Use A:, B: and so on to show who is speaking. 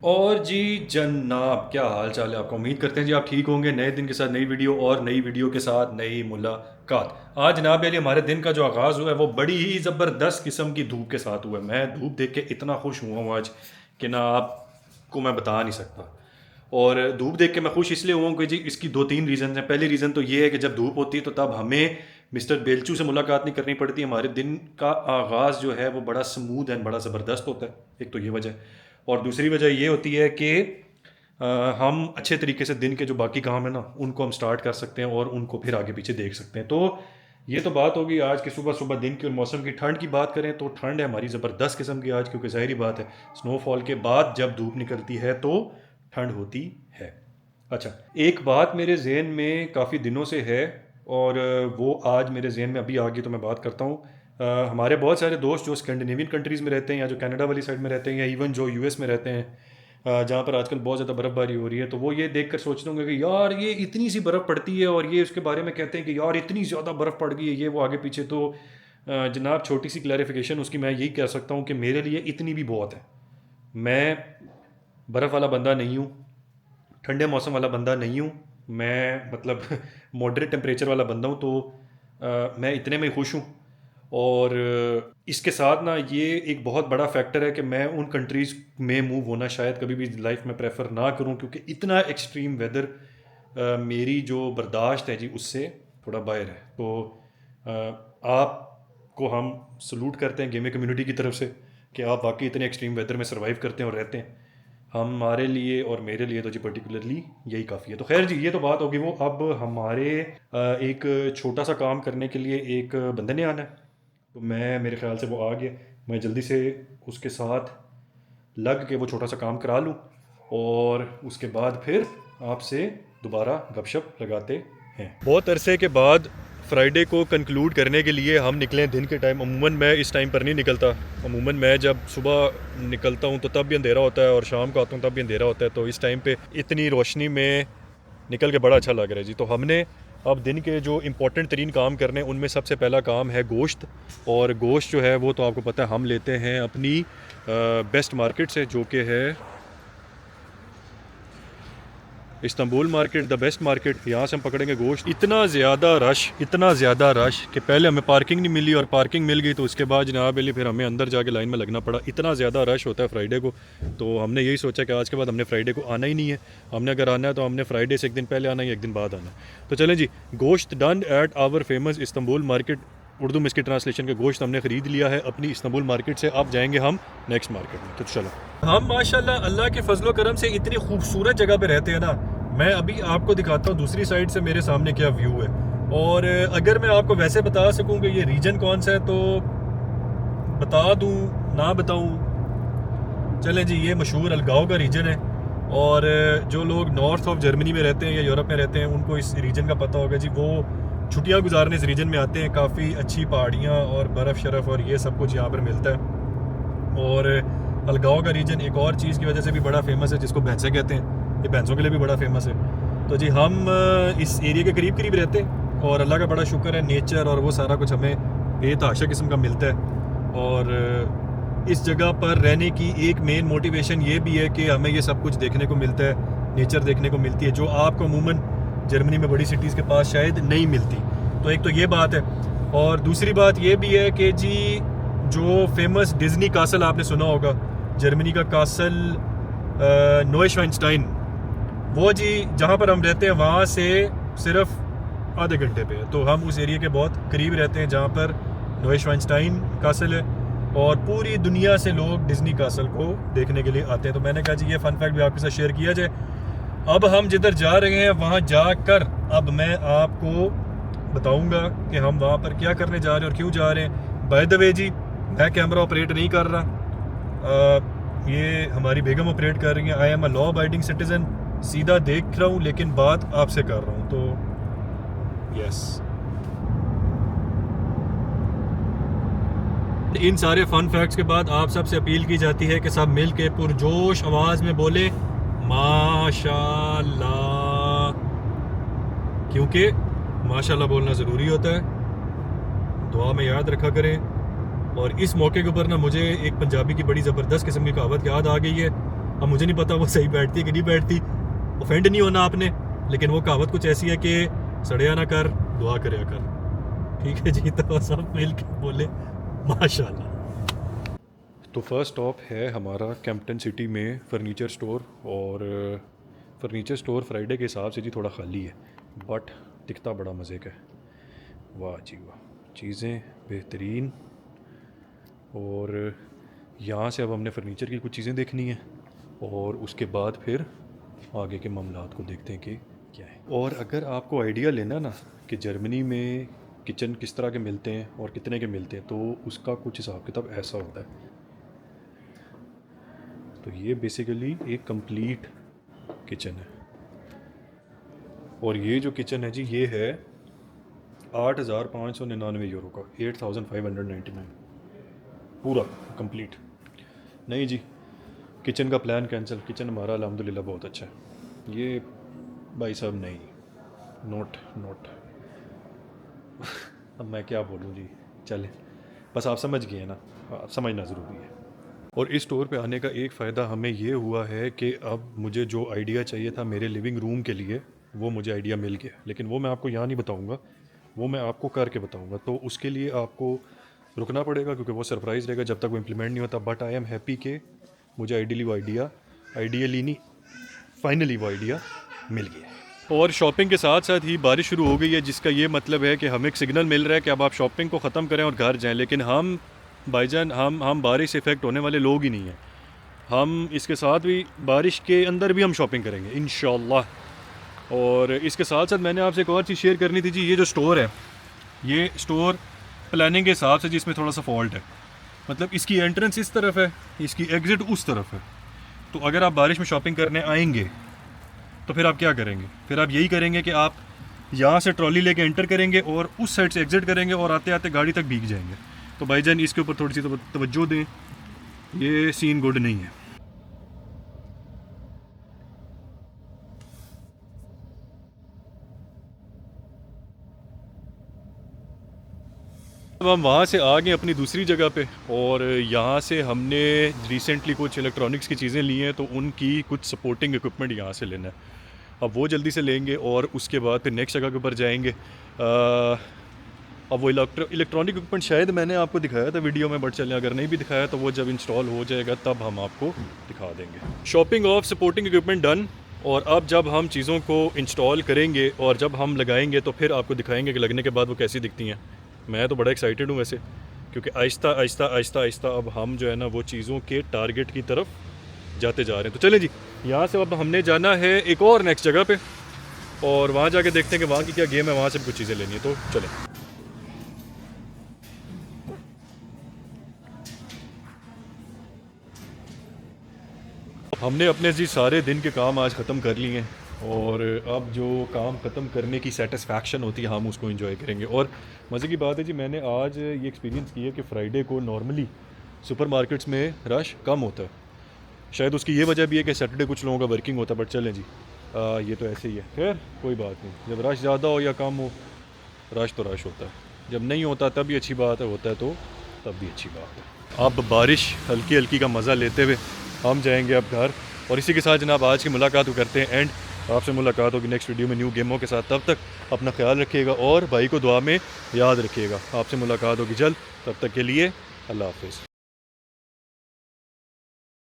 A: और जी जनाब, क्या हाल चाल है आपका? उम्मीद करते हैं जी आप ठीक होंगे। नए दिन के साथ नई वीडियो और नई वीडियो के साथ नई मुलाकात। आज जनाब अली हमारे दिन का जो आगाज़ हुआ है वो बड़ी ही ज़बरदस्त किस्म की धूप के साथ हुआ है। मैं धूप देख के इतना खुश हुआ हूँ आज कि ना आपको मैं बता नहीं सकता। और धूप देख के मैं खुश इसलिए हुआ हूँ कि जी इसकी दो तीन रीज़न हैं। पहली रीज़न तो ये है कि जब धूप होती है तो तब हमें मिस्टर बेलचू से मुलाकात नहीं करनी पड़ती। हमारे दिन का आगाज़ जो है वो बड़ा स्मूथ एंड बड़ा ज़बरदस्त होता है। एक तो ये वजह। और दूसरी वजह ये होती है कि हम अच्छे तरीके से दिन के जो बाकी काम है ना उनको हम स्टार्ट कर सकते हैं और उनको फिर आगे पीछे देख सकते हैं। तो ये तो बात होगी आज की सुबह सुबह दिन की और मौसम की। ठंड की बात करें तो ठंड है हमारी ज़बरदस्त किस्म की आज, क्योंकि ज़ाहिरी बात है स्नोफॉल के बाद जब धूप निकलती है तो ठंड होती है। अच्छा, एक बात मेरे जहन में काफ़ी दिनों से है और वो आज मेरे जहन में अभी आ गई तो मैं बात करता हूँ। हमारे बहुत सारे दोस्त जो स्कैंडिनेवियन कंट्रीज़ में रहते हैं या जो कनाडा वाली साइड में रहते हैं या इवन जो यूएस में रहते हैं, जहाँ पर आजकल बहुत ज़्यादा बर्फ़बारी हो रही है, तो वो ये देख कर सोचते होंगे कि यार ये इतनी सी बर्फ़ पड़ती है और ये उसके बारे में कहते हैं कि यार इतनी ज़्यादा बर्फ़ पड़ गई है ये वो आगे पीछे। तो जनाब छोटी सी क्लैरिफिकेशन उसकी मैं यही कह सकता हूँ कि मेरे लिए इतनी भी बहुत है। मैं बर्फ़ वाला बंदा नहीं हूँ, ठंडे मौसम वाला बंदा नहीं हूँ। मैं मतलब मॉडरेट टेम्परेचर वाला बंदा हूँ। तो मैं इतने में खुश हूँ। और इसके साथ ना ये एक बहुत बड़ा फैक्टर है कि मैं उन कंट्रीज़ में मूव होना शायद कभी भी लाइफ में प्रेफर ना करूं, क्योंकि इतना एक्सट्रीम वेदर मेरी जो बर्दाश्त है जी उससे थोड़ा बाहर है। तो आपको हम सलूट करते हैं गेमिंग कम्युनिटी की तरफ से कि आप वाकई इतने एक्सट्रीम वेदर में सर्वाइव करते हैं और रहते हैं। हमारे लिए और मेरे लिए तो जी पर्टिकुलरली यही काफ़ी है। तो खैर जी ये तो बात होगी वो। अब हमारे एक छोटा सा काम करने के लिए एक बंदे ने आना है, तो मैं मेरे ख्याल से वो आ गया। मैं जल्दी से उसके साथ लग के वो छोटा सा काम करा लूँ और उसके बाद फिर आपसे दोबारा गपशप लगाते हैं। बहुत अरसे के बाद फ्राइडे को कंक्लूड करने के लिए हम निकले दिन के टाइम। अमूमन मैं इस टाइम पर नहीं निकलता। अमूमन मैं जब सुबह निकलता हूँ तो तब भी अंधेरा होता है और शाम को आता हूँ तब भी अंधेरा होता है। तो इस टाइम पे इतनी रोशनी में निकल के बड़ा अच्छा लग रहा है जी। तो हमने अब दिन के जो इम्पोर्टेंट तरीन काम करने हैं उनमें सबसे पहला काम है गोश्त। और गोश्त जो है वो तो आपको पता है हम लेते हैं अपनी बेस्ट मार्केट से, जो कि है Istanbul market, the best market. यहाँ से हम पकड़ेंगे गोश्त। इतना ज़्यादा रश कि पहले हमें पार्किंग नहीं मिली और पार्किंग मिल गई तो उसके बाद जनाब अली फिर हमें अंदर जाके लाइन में लगना पड़ा। इतना ज़्यादा रश होता है फ्राइडे को। तो हमने यही सोचा कि आज के बाद हमने फ्राइडे को आना ही नहीं है। हमने अगर आना है तो हमने फ्राइडे से एक दिन पहले आना है या एक दिन बाद आना है। तो चलें जी, गोश्त done at our famous Istanbul market. Urdu में इसकी ट्रांसलेशन के गोश्त हमने ख़रीद लिया है अपनी इस्तांबुल मार्केट से। अब जाएंगे हम नेक्स्ट मार्केट में। तो चलो, हम माशाल्लाह अल्लाह के फजलो करम से इतनी खूबसूरत जगह पे रहते हैं ना। मैं अभी आपको दिखाता हूँ दूसरी साइड से मेरे सामने क्या व्यू है। और अगर मैं आपको वैसे बता सकूँ कि ये रीजन कौन सा है तो बता दूँ ना बताऊँ। चलें जी, ये मशहूर अलगाव का रीजन है। और जो लोग नॉर्थ ऑफ जर्मनी में रहते हैं या यूरोप में रहते हैं उनको इस रीजन का पता होगा जी। वो छुट्टियां गुजारने इस रीजन में आते हैं। काफ़ी अच्छी पहाड़ियाँ और बर्फ़ शरफ़ और ये सब कुछ यहाँ पर मिलता है। और अलगाव का रीजन एक और चीज़ की वजह से भी बड़ा फेमस है जिसको भैंसे कहते हैं। ये भैंसों के लिए भी बड़ा फेमस है। तो जी हम इस एरिया के करीब करीब रहते हैं और अल्लाह का बड़ा शुक्र है नेचर और वो सारा कुछ हमें बेतहाशा किस्म का मिलता है। और इस जगह पर रहने की एक मेन मोटिवेशन ये भी है कि हमें ये सब कुछ देखने को मिलता है, नेचर देखने को मिलती है जो आपको अमूमन जर्मनी में बड़ी सिटीज़ के पास शायद नहीं मिलती। तो एक तो ये बात है। और दूसरी बात ये भी है कि जी जो फेमस डिज्नी कासल आपने सुना होगा, जर्मनी का कासल नोएश्वाइनस्टाइन, वो जी जहाँ पर हम रहते हैं वहाँ से सिर्फ आधे घंटे पे है। तो हम उस एरिया के बहुत करीब रहते हैं जहाँ पर नोएश्वाइनस्टाइन कासल है और पूरी दुनिया से लोग डिज्नी कासल को देखने के लिए आते हैं। तो मैंने कहा जी ये फन फैक्ट भी आपके साथ शेयर किया जाए। अब हम जिधर जा रहे हैं वहाँ जाकर अब मैं आपको बताऊंगा कि हम वहाँ पर क्या करने जा रहे हैं और क्यों जा रहे हैं। बाय द वे जी, मैं कैमरा ऑपरेट नहीं कर रहा, ये हमारी बेगम ऑपरेट कर रही हैं। I am a law abiding citizen, सीधा देख रहा हूँ लेकिन बात आपसे कर रहा हूँ। तो यस, इन सारे फन फैक्ट्स के बाद आप सबसे अपील की जाती है कि सब मिल के पुरजोश आवाज़ में बोले माशाल्लाह, क्योंकि माशाल्लाह बोलना ज़रूरी होता है। दुआ में याद रखा करें। और इस मौके के ऊपर ना मुझे एक पंजाबी की बड़ी ज़बरदस्त किस्म की कहावत याद आ गई है। अब मुझे नहीं पता वो सही बैठती है कि नहीं बैठती, ऑफेंड नहीं होना आपने, लेकिन वो कहावत कुछ ऐसी है कि सड़िया ना कर दुआ करया कर। ठीक है जी, तो सब मिल के बोले माशाल्लाह। तो फर्स्ट स्टॉप है हमारा कैंपटन सिटी में फर्नीचर स्टोर, और फर्नीचर स्टोर फ्राइडे के हिसाब से जी थोड़ा खाली है, बट दिखता बड़ा मज़े का है। वाह जी वाह, चीज़ें बेहतरीन। और यहाँ से अब हमने फ़र्नीचर की कुछ चीज़ें देखनी है और उसके बाद फिर आगे के मामलात को देखते हैं कि क्या है। और अगर आपको आइडिया लेना ना कि जर्मनी में किचन किस तरह के मिलते हैं और कितने के मिलते हैं, तो उसका कुछ हिसाब किताब ऐसा होता है। तो ये बेसिकली एक कंप्लीट किचन है, और ये जो किचन है जी ये है 8,599 यूरो का, 8,599 पूरा कंप्लीट। नहीं जी, किचन का प्लान कैंसिल, किचन हमारा अल्हम्दुलिल्लाह बहुत अच्छा है। ये भाई साहब नहीं, नोट अब मैं क्या बोलूँ जी, चले बस आप समझ गए ना, आप समझना ज़रूरी है। और इस स्टोर पे आने का एक फ़ायदा हमें ये हुआ है कि अब मुझे जो आइडिया चाहिए था मेरे लिविंग रूम के लिए, वो मुझे आइडिया मिल गया, लेकिन वो मैं आपको यहाँ नहीं बताऊँगा, वो मैं आपको करके बताऊँगा। तो उसके लिए आपको रुकना पड़ेगा क्योंकि वो सरप्राइज़ रहेगा जब तक वो इम्प्लीमेंट नहीं होता। बट आई एम हैप्पी कि मुझे आइडियली नहीं, फाइनली वो आइडिया मिल गया है। और शॉपिंग के साथ साथ ही बारिश शुरू हो गई है, जिसका ये मतलब है कि हमें एक सिग्नल मिल रहा है कि अब आप शॉपिंग को ख़त्म करें और घर जाएं। लेकिन हम भाईजान हम बारिश से इफ़ेक्ट होने वाले लोग ही नहीं हैं। हम इसके साथ भी बारिश के अंदर भी हम शॉपिंग करेंगे इंशाल्लाह। और इसके साथ साथ मैंने आपसे एक और चीज़ शेयर करनी थी जी। ये जो स्टोर है, ये स्टोर प्लानिंग के हिसाब से जिसमें थोड़ा सा फॉल्ट है, मतलब इसकी एंट्रेंस इस तरफ है, इसकी एग्ज़िट उस तरफ है। तो अगर आप बारिश में शॉपिंग करने आएंगे तो फिर आप क्या करेंगे? फिर आप यही करेंगे कि आप यहाँ से ट्रॉली लेके एंटर करेंगे और उस साइड से एग्ज़िट करेंगे और आते आते गाड़ी तक भीग जाएंगे। तो भाईजान इसके ऊपर थोड़ी सी तवज्जो दें, ये सीन गुड नहीं है। अब हम वहाँ से आ गए अपनी दूसरी जगह पे, और यहाँ से हमने रिसेंटली कुछ इलेक्ट्रॉनिक्स की चीज़ें ली हैं, तो उनकी कुछ सपोर्टिंग इक्विपमेंट यहाँ से लेना है। अब वो जल्दी से लेंगे और उसके बाद फिर नेक्स्ट जगह के ऊपर जाएंगे। अब वो इलेक्ट्रॉनिक इक्विपमेंट शायद मैंने आपको दिखाया था वीडियो में, बट चलें अगर नहीं भी दिखाया तो वो जब इंस्टॉल हो जाएगा तब हम आपको दिखा देंगे। Shopping of supporting equipment done, और अब जब हम चीज़ों को इंस्टॉल करेंगे और जब हम लगाएंगे तो फिर आपको दिखाएंगे कि लगने के बाद वो कैसी दिखती हैं। मैं तो बड़ा एक्साइटेड हूँ वैसे, क्योंकि आहिस्ता आहिस्ता अब हम जो है ना वो चीज़ों के टारगेट की तरफ जाते जा रहे हैं। तो चलें जी, यहाँ से अब हमने जाना है एक और नेक्स्ट जगह पे, और वहाँ जाके देखते हैं कि वहाँ की क्या गेम है, वहाँ से भी कुछ चीज़ें लेनी है। तो चलें। हमने अपने जी सारे दिन के काम आज ख़त्म कर लिए हैं, और अब जो काम ख़त्म करने की सेटिस्फैक्शन होती है हम उसको एंजॉय करेंगे। और मज़े की बात है जी, मैंने आज ये एक्सपीरियंस किया कि फ्राइडे को नॉर्मली सुपरमार्केट्स में रश कम होता है। शायद उसकी ये वजह भी है कि सैटरडे कुछ लोगों का वर्किंग होता है, बट चलें जी, ये तो ऐसे ही है। खैर कोई बात नहीं, जब रश ज़्यादा हो या कम हो, रश तो रश होता है। जब नहीं होता तब भी अच्छी बात है, होता है तो तब भी अच्छी बात है। अब बारिश हल्की हल्की का मज़ा लेते हुए हम जाएंगे अब घर, और इसी के साथ जनाब आज की मुलाकात को करते हैं एंड। आपसे मुलाकात होगी नेक्स्ट वीडियो में न्यू गेमों के साथ। तब तक अपना ख्याल रखिएगा और भाई को दुआ में याद रखिएगा। आपसे मुलाकात होगी जल्द, तब तक के लिए अल्लाह हाफ़िज़।